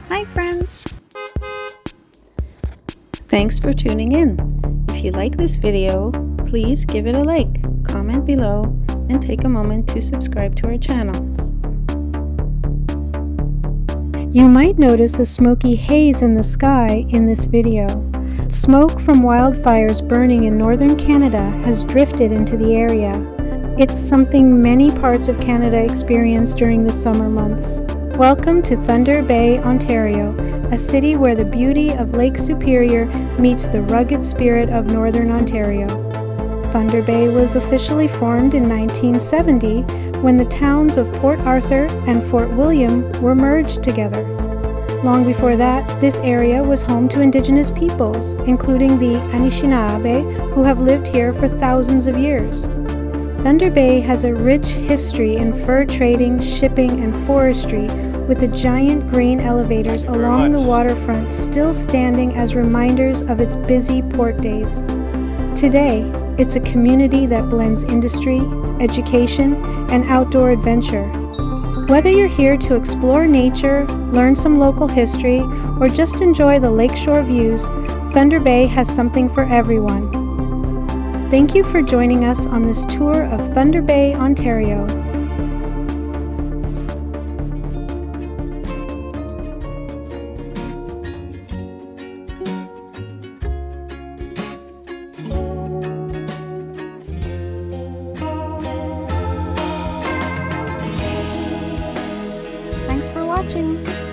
Hi friends! Thanks for tuning in. If you like this video, please give it a like, comment below, and take a moment to subscribe to our channel. You might notice a smoky haze in the sky in this video. Smoke from wildfires burning in northern Canada has drifted into the area. It's something many parts of Canada experience during the summer months. Welcome to Thunder Bay, Ontario, a city where the beauty of Lake Superior meets the rugged spirit of Northern Ontario. Thunder Bay was officially formed in 1970 when the towns of Port Arthur and Fort William were merged together. Long before that, this area was home to Indigenous peoples, including the Anishinaabe, who have lived here for thousands of years. Thunder Bay has a rich history in fur trading, shipping, and forestry, with the giant green elevators along the waterfront still standing as reminders of its busy port days. Today, it's a community that blends industry, education, and outdoor adventure. Whether you're here to explore nature, learn some local history, or just enjoy the lakeshore views, Thunder Bay has something for everyone. Thank you for joining us on this tour of Thunder Bay, Ontario. Thanks for watching.